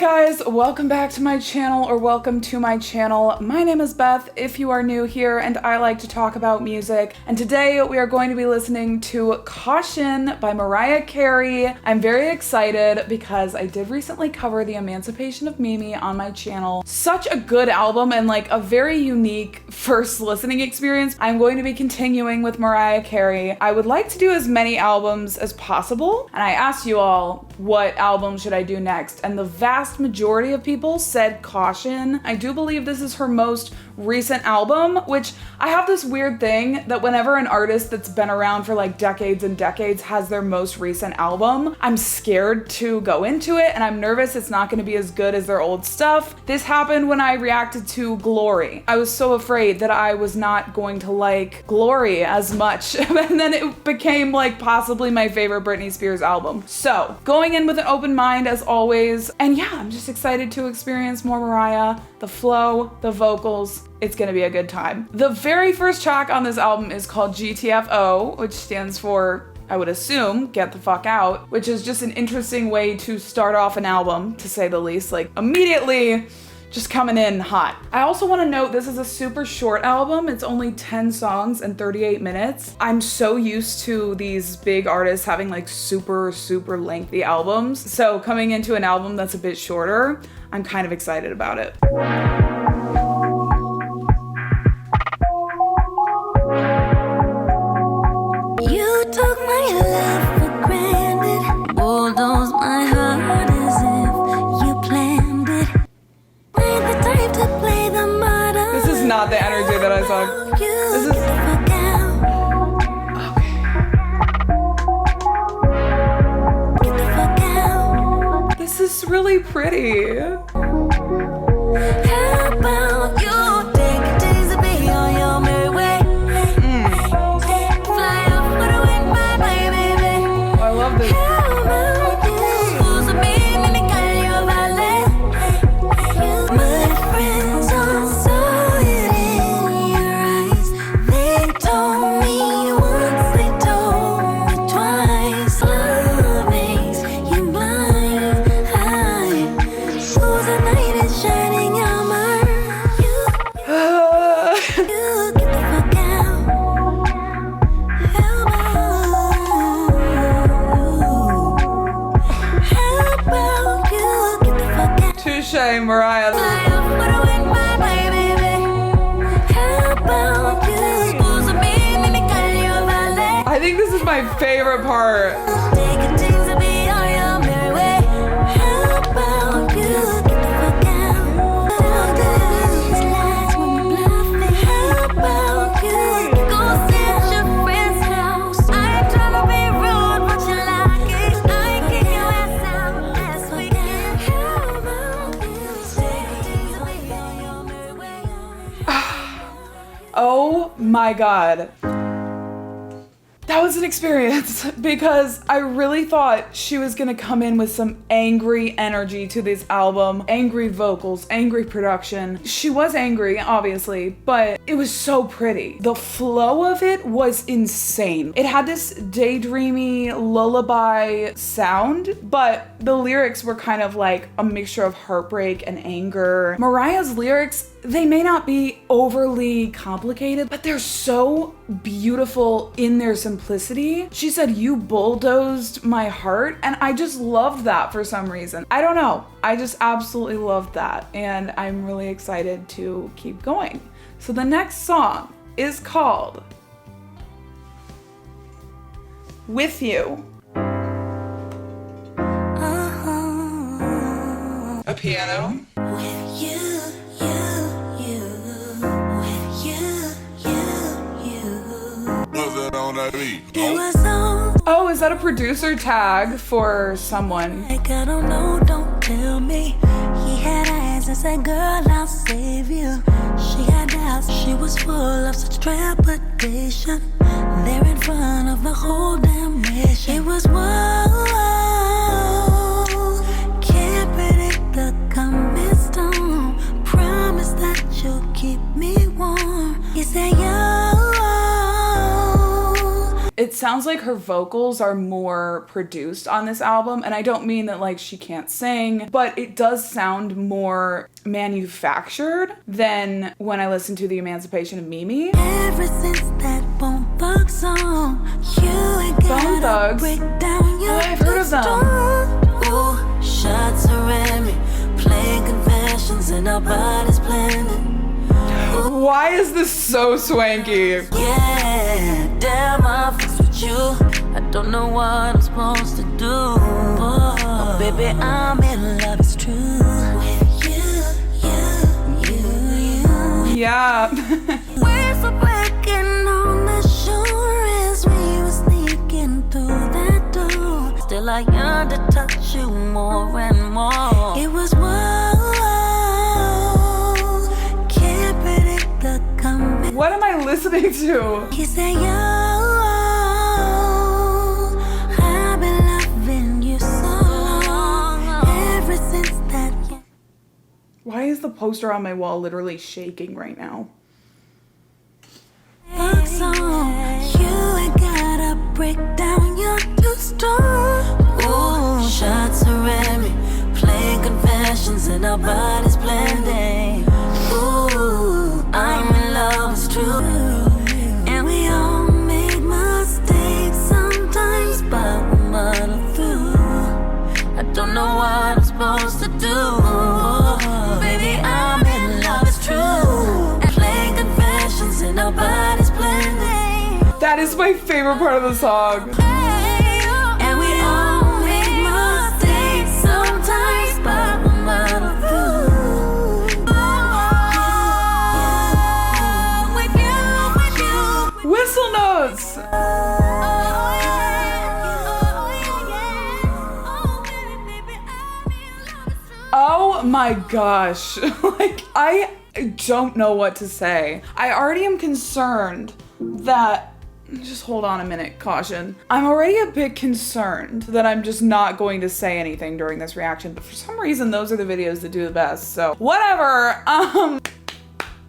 guys, welcome back to my channel, or welcome to my channel. My name is Beth if you are new here, and I like to talk about music. And today we are going to be listening to Caution by Mariah Carey. I'm very excited because I did recently cover The Emancipation of Mimi on my channel. Such a good album and like a very unique first listening experience. I'm going to be continuing with Mariah Carey. I would like to do as many albums as possible, and I asked you all what album should I do next, and the vast majority of people said Caution. I do believe this is her most recent album, which I have this weird thing that whenever an artist that's been around for like decades and decades has their most recent album, I'm scared to go into it and I'm nervous it's not going to be as good as their old stuff. This happened when I reacted to Glory. I was so afraid that I was not going to like Glory as much, and then it became like possibly my favorite Britney Spears album. So going in with an open mind as always, and yeah, I'm just excited to experience more Mariah, the flow, the vocals. It's gonna be a good time. The very first track on this album is called GTFO, which stands for, I would assume, Get the Fuck Out, which is just an interesting way to start off an album, to say the least, like immediately just coming in hot. I also want to note this is a super short album. It's only 10 songs and 38 minutes. I'm so used to these big artists having like super lengthy albums. So coming into an album that's a bit shorter, I'm kind of excited about it. You took my love for granted, bulldozed my heart as if you planned it. Ain't the type to play the martyr. This is not the energy that I saw. This is okay. This is really pretty. How about you take a chance to be on your merry way? Fly off with a wind, my baby. Oh, I love this. How about you? Who's a man and they call you valet? My friends all saw it in your eyes. They told me once, they told me twice. Love makes you blind. So the night is shining on my you get the fuck out. How about you get the fuck out? Touche, Mariah. Fly off with a wind, my baby. How about you? Supposed to be and they call you valet. I think this is my favorite part. Take a chance to be on your merry way. How about you get the fuck out? Don't do these lies when you're bluffing. How about you go sit at your friend's house? I ain't tryna be rude, but you like it. I kicked your ass out last weekend. How about you take a chance to be on your merry way? Oh my God. That was an experience because I really thought she was gonna come in with some angry energy to this album, angry vocals, angry production. She was angry, obviously, but it was so pretty. The flow of it was insane. It had this daydreamy lullaby sound, but the lyrics were kind of like a mixture of heartbreak and anger. Mariah's lyrics, they may not be overly complicated, but they're so beautiful in their simplicity. She said, "You bulldozed my heart," and I just loved that for some reason. I don't know. I just absolutely loved that, and I'm really excited to keep going. So the next song is called With You. A piano. With you. It was so Oh, is that a producer tag for someone? like I don't know, don't tell me. He had eyes and said, girl, I'll save you. She had doubts, she was full of such trepidation. There in front of the whole damn nation. It was whoa, can't predict the coming storm. Promise that you'll keep me warm. You say yo. it sounds like her vocals are more produced on this album. And I don't mean that like she can't sing, but it does sound more manufactured than when I listened to The Emancipation of Mimi. Ever since that Bone Thugs song, you ain't Bone gotta Thugs? break down your I've heard of them. Ooh, shots are at me, playing confessions and our bodies blending. Why is this so swanky? Yeah, damn, I fucks with you. I don't know what I'm supposed to do. Oh, baby, I'm in love, it's true. With you. Yeah. We're so breaking on the shore as we were sneaking through that door. Still I yearn to touch you more and more. It was can't predict the coming. What am I listening to? He said, yo, I've been loving you so long. Ever since that. Why is the poster on my wall literally shaking right now? You ain't gotta break down, you're too strong. Ooh, shots are at me, playing confessions and our bodies blending. Ooh, I'm in love, it's true. And we all make mistakes sometimes, but we muddle through. I don't know what I'm supposed to do. Baby, I'm in love, it's true. Playing confessions and our bodies blending. That is my favorite part of the song. And we all make mistakes sometimes, but we muddle through. With you. Whistle notes! Oh my gosh. Like, I don't know what to say. I already am concerned that. Just hold on a minute, caution. I'm already a bit concerned that I'm just not going to say anything during this reaction, but for some reason, those are the videos that do the best, so whatever.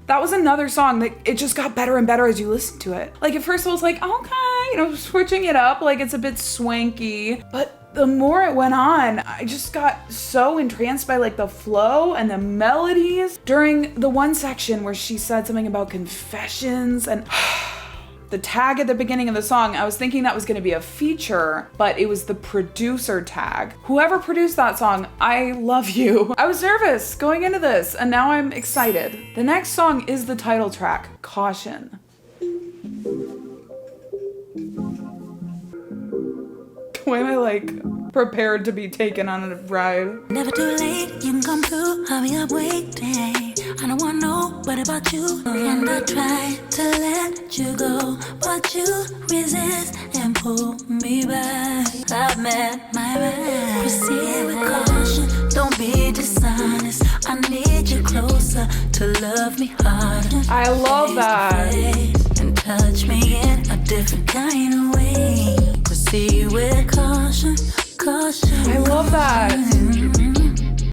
That was another song that it just got better and better as you listen to it. Like at first I was like, okay, you know, switching it up, like it's a bit swanky, but the more it went on, I just got so entranced by like the flow and the melodies. During the one section where she said something about confessions and the tag at the beginning of the song, I was thinking that was gonna be a feature, but it was the producer tag. Whoever produced that song, I love you. I was nervous going into this, and now I'm excited. The next song is the title track, Caution. Why am I like prepared to be taken on a ride? Never too late, you can come through, I'll be up waiting. I don't want nobody about you, and I try to let you go, but you resist and pull me back. I've met my match. Proceed with caution, don't be dishonest. I need you closer to love me harder. I love that. And touch me in a different kind of way. Proceed with caution, caution. I love that.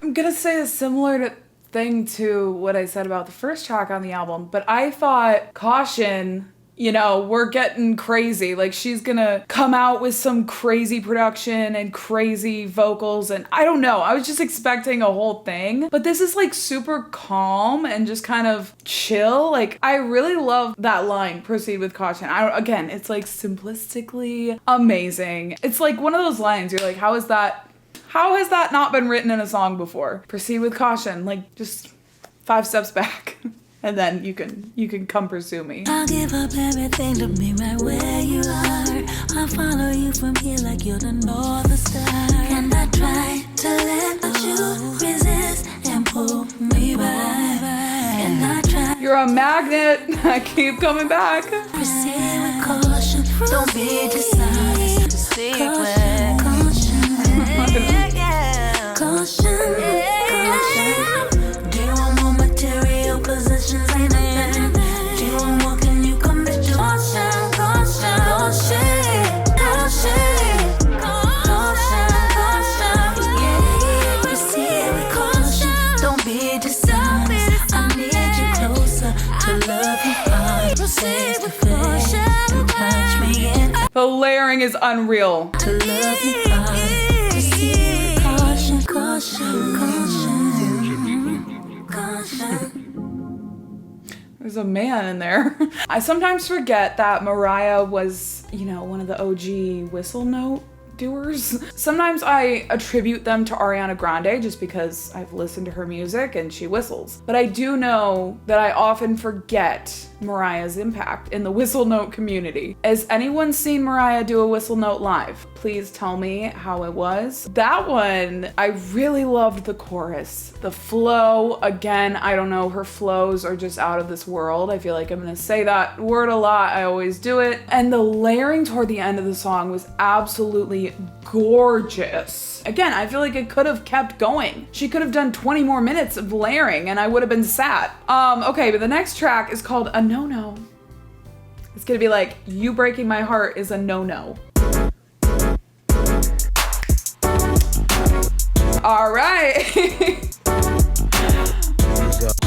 I'm gonna say a similar thing to what I said about the first track on the album, but I thought Caution, you know, we're getting crazy. Like she's gonna come out with some crazy production and crazy vocals, and I don't know. I was just expecting a whole thing, but this is like super calm and just kind of chill. Like I really love that line, proceed with caution. Again, it's like simplistically amazing. It's like one of those lines you're like, how has that not been written in a song before? Proceed with caution, like just 5 steps back. And then you can come pursue me. I'll give up everything to be right where you are. I'll follow you from here like you're the North Star. And I try to let you resist and pull me back. And I try. You're a magnet. I keep coming back. Proceed with caution. Don't be dishonest. Proceed with caution. Caution. Caution. Do you want more material possessions? Ain't nothing. Do you want more? Can you come to caution? Caution. Caution. Caution. Caution. Yeah. Proceed with caution. Don't be dishonest. I need you closer to love you hard. Proceed with caution. Touch me in. The layering is unreal. To love you, proceed. Caution, caution, caution, caution. There's a man in there. I sometimes forget that Mariah was, you know, one of the OG whistle note doers. Sometimes I attribute them to Ariana Grande just because I've listened to her music and she whistles. But I do know that I often forget Mariah's impact in the whistle note community. Has anyone seen Mariah do a whistle note live? Please tell me how it was. That one, I really loved the chorus. The flow, again, I don't know, her flows are just out of this world. I feel like I'm gonna say that word a lot, I always do it. And the layering toward the end of the song was absolutely gorgeous. Again, I feel like it could have kept going. She could have done 20 more minutes of layering and I would have been sad. Okay, but the next track is called A No-No. It's gonna be like, You Breaking My Heart is a no-no. All right.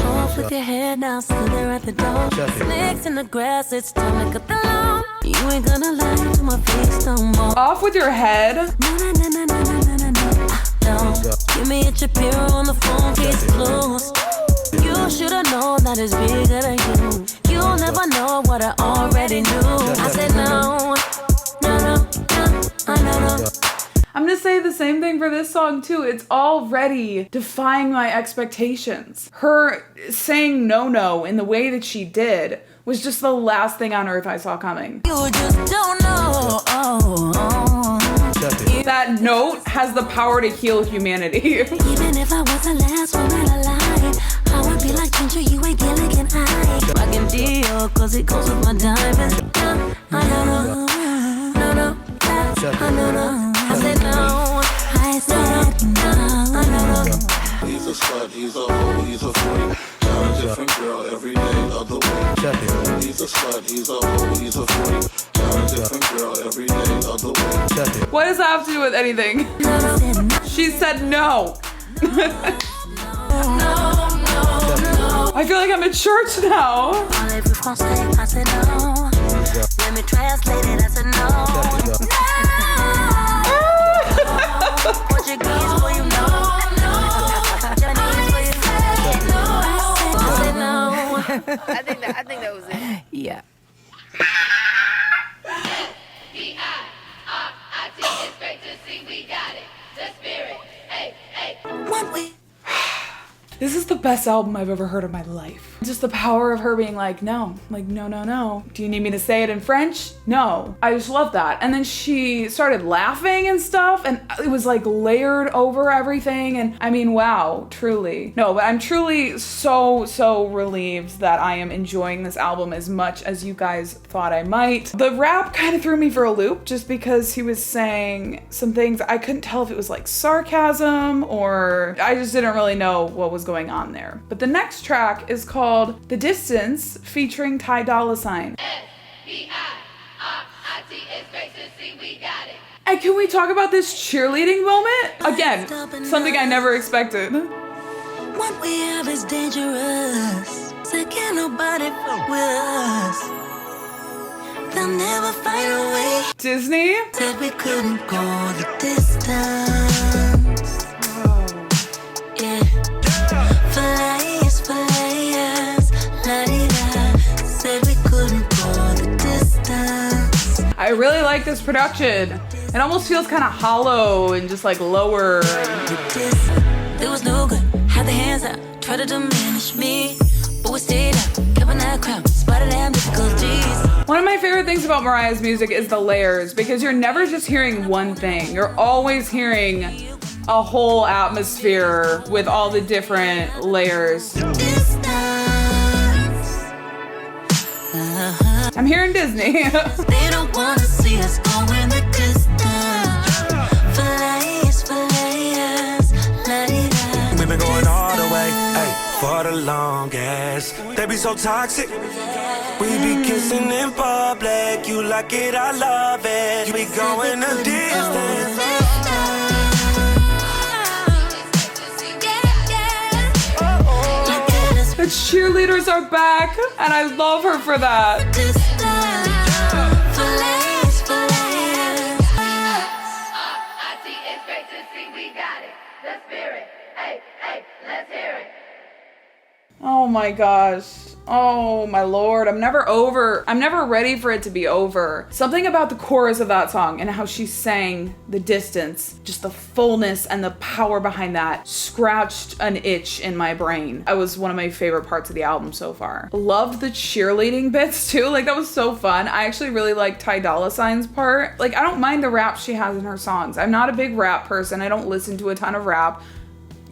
Off with your head now, still there at the door. Snakes in the grass, it's time to cut the lawn. You ain't gonna lie to my face no more. Off with your head. Don't give me a Shapiro on the phone, case closed. You should've known that it's bigger than you. You'll never know what I already knew. I said no, no, no, no, no, no. I'm gonna say the same thing for this song too. It's already defying my expectations. Her saying no-no in the way that she did was just the last thing on earth I saw coming. You just don't know. That note has the power to heal humanity. Even if I was the last woman alive, I would be like Ginger, you ain't Gilligan Eye. Rockin' deal, cause it goes with my diamonds. No, no, no, no. I said no, I said no. He's a slut, he's a hoe, he's a freak. Got a different girl every day of the week. He's a slut, he's a hoe, he's a freak. Got a different girl every day of the week. What does that have to do with anything? She said no. I feel like I'm in church now. I said no. Let me translate it, I said no. Portuguese for you know. Chinese for you know. I said no. I think that was it. Yeah. It's great to see we got it. The spirit. Hey, hey. One way. This is the best album I've ever heard in my life. Just the power of her being like, no, no. Do you need me to say it in French? No. I just love that. And then she started laughing and stuff, and it was like layered over everything. And I mean, wow, truly. No, but I'm truly so relieved that I am enjoying this album as much as you guys thought I might. The rap kind of threw me for a loop just because he was saying some things I couldn't tell if it was like sarcasm or I just didn't really know what was going on there. But the next track is called The Distance featuring Ty Dolla $ign. SBIRIT. It's great to see we got it. And can we talk about this cheerleading moment? Again, something I never expected. What we have is dangerous. So can't nobody fuck with us. They'll never find a way. Disney? Said we couldn't go the distance. Yeah. For layers, la-di-da. Said we couldn't go the distance. I really like this production. It almost feels kind of hollow and just like lower. It was no good. Had the hands out, tried to diminish me, but we stayed up, kept on that crown, spotted damn difficulties. One of my favorite things about Mariah's music is the layers, because you're never just hearing one thing. You're always hearing a whole atmosphere with all the different layers. I'm hearing Disney. They don't wanna see us going the distance. For layers, la-di-da. We've been going all the way, ay, for the longest. They be so toxic. We be kissing in public. You like it, I love it. You be going the distance. The cheerleaders are back, and I love her for that. Straight to see we got it. The spirit. Hey, hey, let's hear it. Oh my gosh. Oh my lord. I'm never ready for it to be over. Something about the chorus of that song and how she sang the distance, just the fullness and the power behind that scratched an itch in my brain. That was one of my favorite parts of the album so far. Loved the cheerleading bits too. Like that was so fun. I actually really like Ty Dolla $ign's part. Like I don't mind the rap she has in her songs. I'm not a big rap person. I don't listen to a ton of rap.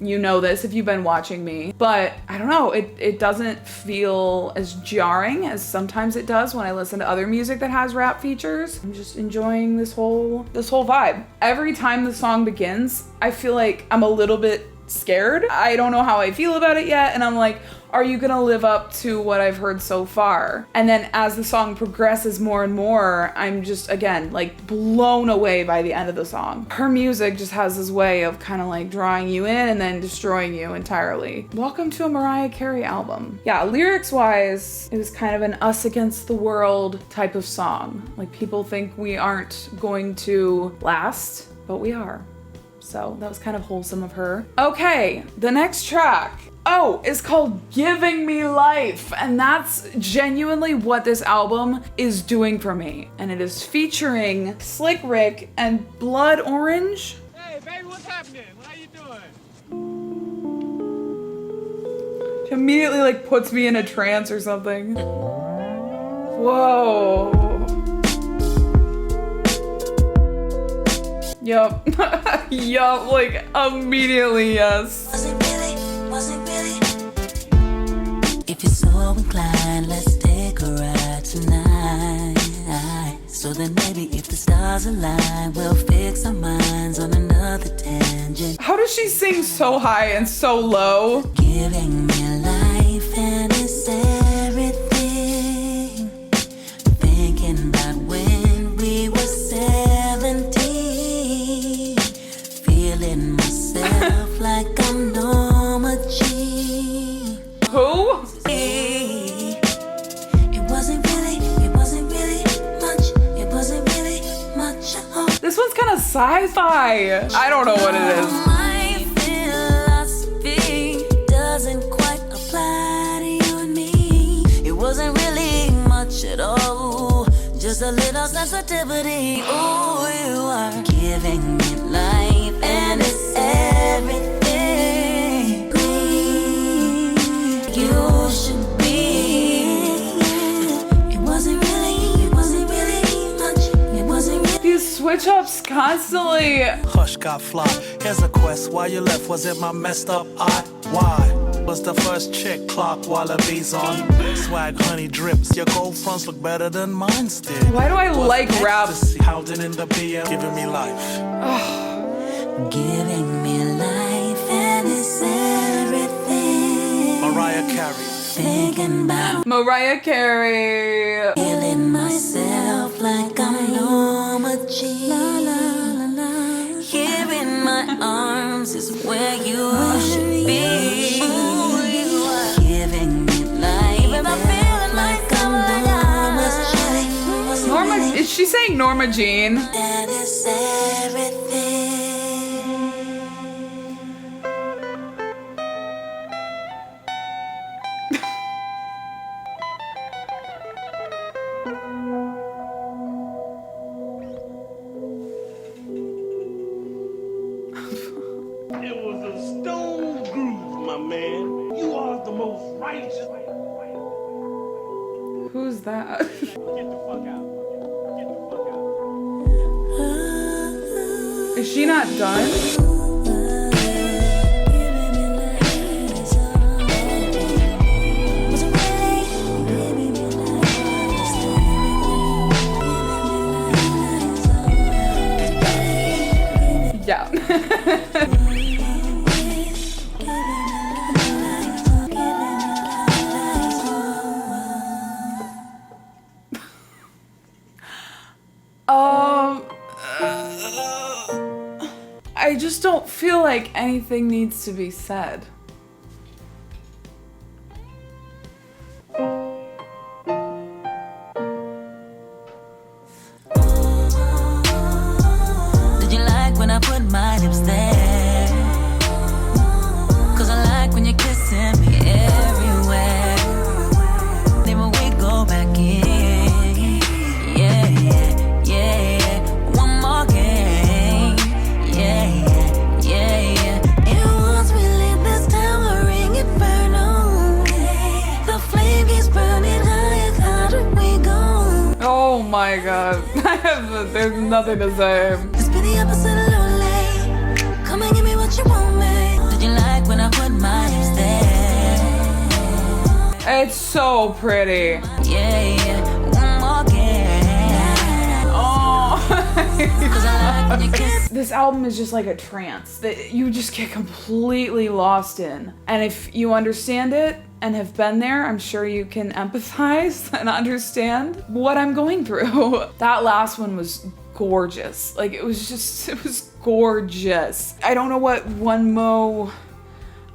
You know this if you've been watching me, but I don't know, it doesn't feel as jarring as sometimes it does when I listen to other music that has rap features. I'm just enjoying this whole vibe. Every time the song begins, I feel like I'm a little bit scared. I don't know how I feel about it yet, and I'm like, are you gonna live up to what I've heard so far? And then as the song progresses more and more, I'm just, again, like blown away by the end of the song. Her music just has this way of kind of like drawing you in and then destroying you entirely. Welcome to a Mariah Carey album. Yeah, lyrics-wise, it was kind of an us against the world type of song. Like people think we aren't going to last, but we are. So that was kind of wholesome of her. Okay, the next track. Oh, it's called Giving Me Life, and that's genuinely what this album is doing for me. And it is featuring Slick Rick and Blood Orange. Hey, baby, what's happening? How you doing? It immediately like puts me in a trance or something. Whoa. Yup. Yup, like immediately, yes. Was it really? If you're so inclined, let's take a ride tonight. So then maybe if the stars align, we'll fix our minds on another tangent. How does she sing so high and so low? Giving me life and it's everything. Thinking about when we were 17. Feeling myself like I'm Norma Jean. Who? This one's kind of sci-fi. I don't know what it is. My philosophy doesn't quite apply to you and me. It wasn't really much at all, just a little sensitivity. Oh, you are giving me life and it's everything. Please, you should be. It wasn't really much. It wasn't really. These switch ups constantly. Hush got fly. Here's a quest. Why you left? Was it my messed up eye? Why? Was the first chick clock wallabies on? Swag honey drips. Your gold fronts look better than mine still. Why do I like rap? Howled in the BM, giving me life. Giving me life and it's everything. Mariah Carey. Thinking about Mariah Carey. feeling myself like I'm Norma Jean. La, la, la, la. Here in my arms is where you should be. Giving me life and I'm feeling like I'm Norma Jean. Norma, is she saying Norma Jean? And it's everything. It was a stone groove, my man. You are the most righteous. Who's that? Get the fuck out. Get the fuck out. Is she not done? Yeah. I just don't feel like anything needs to be said. Did you like when I put my lips there. Cause I like when you're kissing me everywhere. Then when we go back in, yeah, yeah, yeah. One more game, yeah, yeah, yeah, yeah. And once we leave this town, we'll ring inferno. The flame keeps burning higher, how do we go? Oh my god. There's nothing to say. It's been the opposite of lonely. Come and give me what you want, me. Did you like when I put my lips there? It's so pretty. Yeah, yeah. One more game. Oh. Cause I like when you kiss. This album is just like a trance that you just get completely lost in. And if you understand it and have been there, I'm sure you can empathize and understand what I'm going through. That last one was gorgeous. Like it was gorgeous. I don't know what One Mo,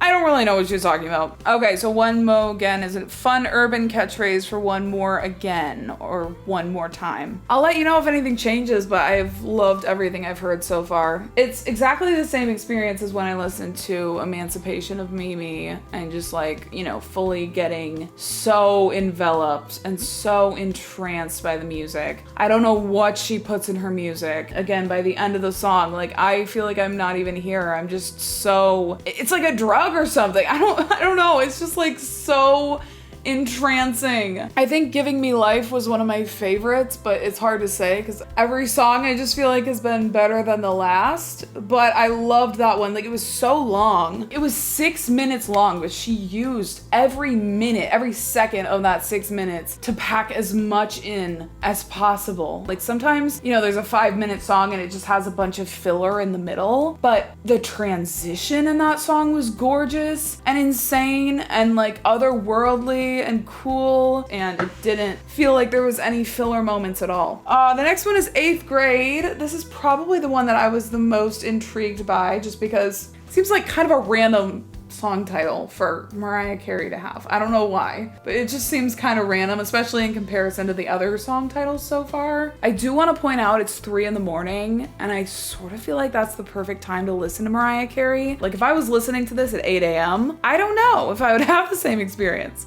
I don't really know what she's talking about. Okay, so One Mo again is a fun urban catchphrase for one more again or one more time. I'll let you know if anything changes, but I've loved everything I've heard so far. It's exactly the same experience as when I listened to Emancipation of Mimi and just like, you know, fully getting so enveloped and so entranced by the music. I don't know what she puts in her music. Again, by the end of the song, like I feel like I'm not even here. I'm just so, it's like a drug or something. I don't know. It's just like so entrancing. I think Giving Me Life was one of my favorites, but it's hard to say because every song I just feel like has been better than the last. But I loved that one. Like it was so long. It was 6 minutes long, but she used every minute, every second of that 6 minutes to pack as much in as possible. Like sometimes, you know, there's a 5-minute song and it just has a bunch of filler in the middle, but the transition in that song was gorgeous and insane and like otherworldly and cool, and it didn't feel like there was any filler moments at all. The next one is 8th Grade. This is probably the one that I was the most intrigued by just because it seems like kind of a random song title for Mariah Carey to have. I don't know why, but it just seems kind of random, especially in comparison to the other song titles so far. I do want to point out it's 3 a.m, and I sort of feel like that's the perfect time to listen to Mariah Carey. Like if I was listening to this at 8 a.m, I don't know if I would have the same experience.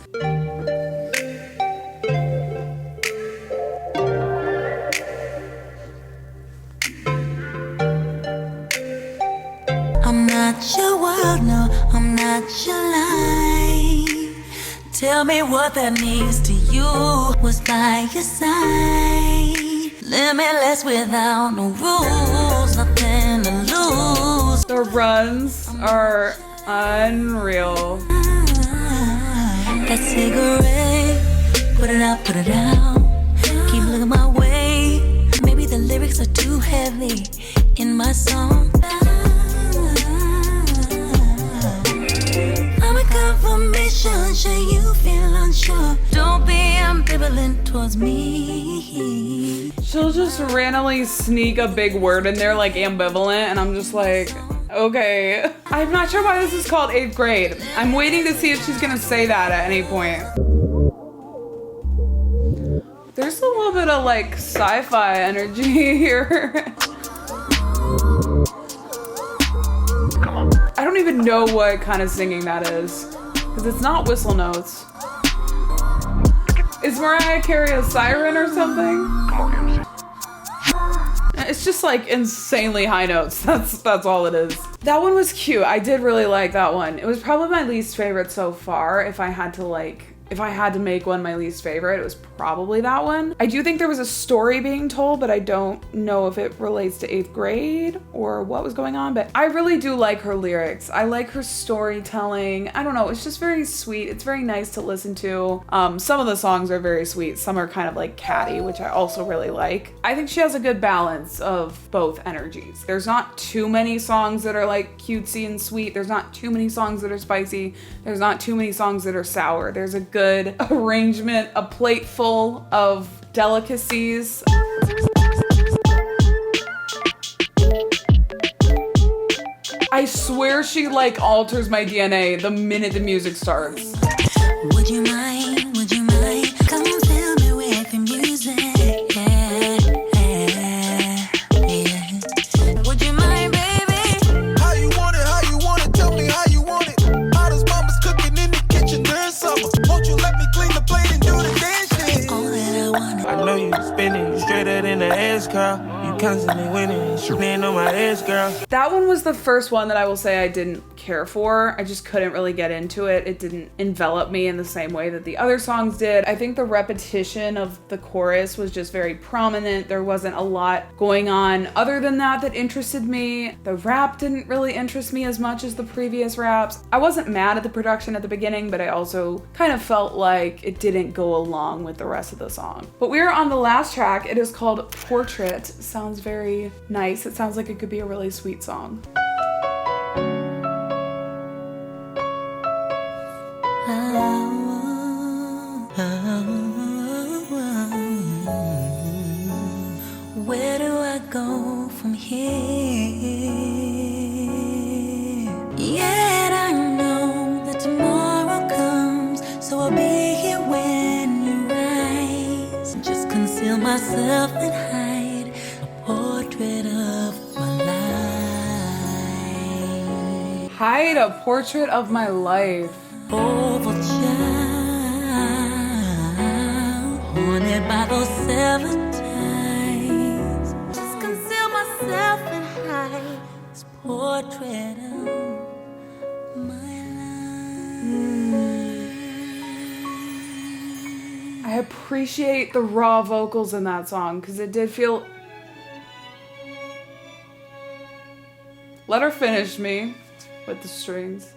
I'm not your world, no, I'm not your life. Tell me what that means to you. Was by your side, limitless without no rules, nothing to lose. The runs are unreal. That cigarette, put it out, put it out. Keep looking my way. Maybe the lyrics are too heavy in my song. I'm a confirmation, sure you feel unsure. Don't be ambivalent towards me. She'll just randomly sneak a big word in there like ambivalent, and I'm just like, okay. I'm not sure why this is called 8th Grade. I'm waiting to see if she's gonna say that at any point. There's a little bit of like sci-fi energy here. I don't even know what kind of singing that is, because it's not whistle notes. Is Mariah Carey a siren or something? It's just like insanely high notes. That's all it is. That one was cute. I did really like that one. It was probably my least favorite so far. If I had to make one my least favorite, it was probably that one. I do think there was a story being told, but I don't know if it relates to 8th Grade or what was going on, but I really do like her lyrics. I like her storytelling. I don't know, it's just very sweet. It's very nice to listen to. Some of the songs are very sweet. Some are kind of like catty, which I also really like. I think she has a good balance of both energies. There's not too many songs that are like cutesy and sweet. There's not too many songs that are spicy. There's not too many songs that are sour. There's a good arrangement, a plate full of delicacies. I swear she like alters my DNA the minute the music starts. Would you mind? Would you mind? Come fill me with your music. Yeah, yeah, yeah. Would you mind? girl. You constantly winning, shooting on my edge, girl. That one was the first one that I will say I didn't care for. I just couldn't really get into it. It didn't envelop me in the same way that the other songs did. I think the repetition of the chorus was just very prominent. There wasn't a lot going on other than that interested me. The rap didn't really interest me as much as the previous raps. I wasn't mad at the production at the beginning, but I also kind of felt like it didn't go along with the rest of the song. But we're on the last track. It is called Portrait. It sounds very nice. It sounds like it could be a really sweet song. Where do I go from here? Yet I know that tomorrow comes, so I'll be here when you rise. Just conceal myself and hide a portrait of my life. Hide a portrait of my life. Oval child, haunted by those 7 times. Just conceal myself and hide this portrait of my life. I appreciate the raw vocals in that song because it did feel... Let her finish me with the strings.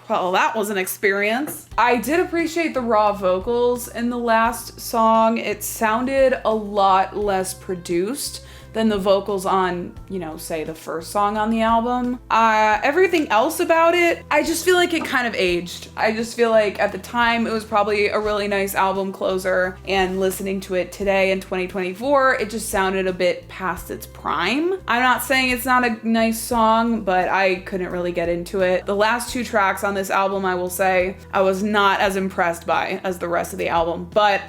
Well, that was an experience. I did appreciate the raw vocals in the last song. It sounded a lot less produced than the vocals on, you know, say the first song on the album. Everything else about it, I just feel like it kind of aged. I just feel like at the time it was probably a really nice album closer, and listening to it today in 2024, it just sounded a bit past its prime. I'm not saying it's not a nice song, but I couldn't really get into it. The last 2 tracks on this album, I will say, I was not as impressed by as the rest of the album, but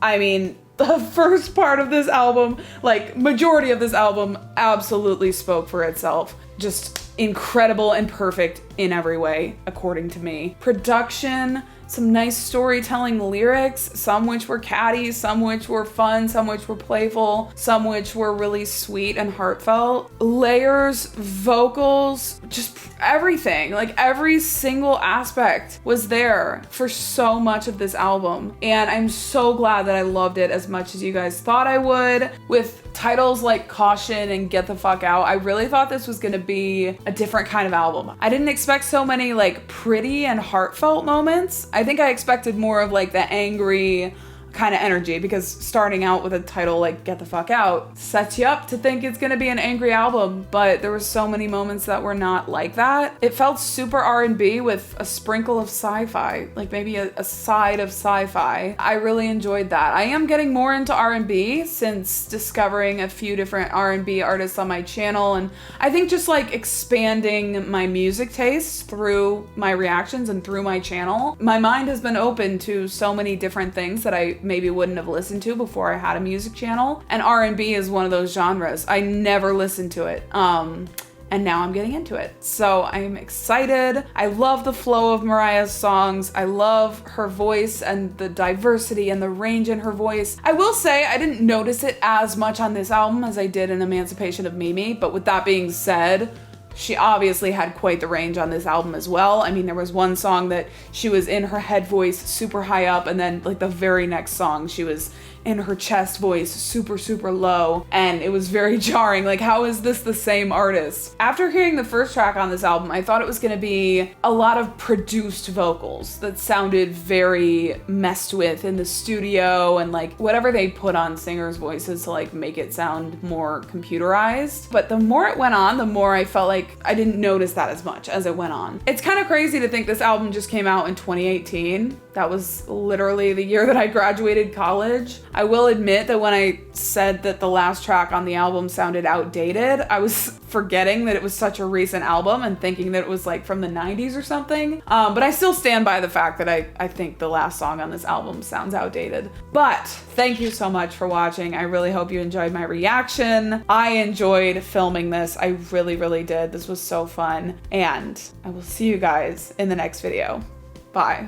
I mean, the first part of this album, like majority of this album, absolutely spoke for itself. Just incredible and perfect in every way, according to me. Production, some nice storytelling lyrics, some which were catty, some which were fun, some which were playful, some which were really sweet and heartfelt. Layers, vocals, just everything. Like every single aspect was there for so much of this album. And I'm so glad that I loved it as much as you guys thought I would. With titles like Caution and Get the Fuck Out, I really thought this was gonna be a different kind of album. I didn't expect so many like pretty and heartfelt moments. I think I expected more of like the angry kind of energy, because starting out with a title like Get the Fuck Out sets you up to think it's gonna be an angry album, but there were so many moments that were not like that. It felt super R&B with a sprinkle of sci-fi, like maybe a side of sci-fi. I really enjoyed that. I am getting more into R&B since discovering a few different R&B artists on my channel, and I think just like expanding my music tastes through my reactions and through my channel. My mind has been open to so many different things that I maybe wouldn't have listened to before I had a music channel, and R&B is one of those genres. I never listened to it, and now I'm getting into it. So I'm excited. I love the flow of Mariah's songs. I love her voice and the diversity and the range in her voice. I will say I didn't notice it as much on this album as I did in Emancipation of Mimi, but with that being said, she obviously had quite the range on this album as well. I mean, there was one song that she was in her head voice super high up, and then like the very next song she was in her chest voice super, super low, and it was very jarring. Like, how is this the same artist? After hearing the first track on this album, I thought it was gonna be a lot of produced vocals that sounded very messed with in the studio, and like whatever they put on singers' voices to like make it sound more computerized. But the more it went on, the more I felt like I didn't notice that as much as it went on. It's kind of crazy to think this album just came out in 2018. That was literally the year that I graduated college. I will admit that when I said that the last track on the album sounded outdated, I was forgetting that it was such a recent album and thinking that it was like from the 90s or something. But I still stand by the fact that I think the last song on this album sounds outdated. But thank you so much for watching. I really hope you enjoyed my reaction. I enjoyed filming this. I really, really did. This was so fun. And I will see you guys in the next video. Bye.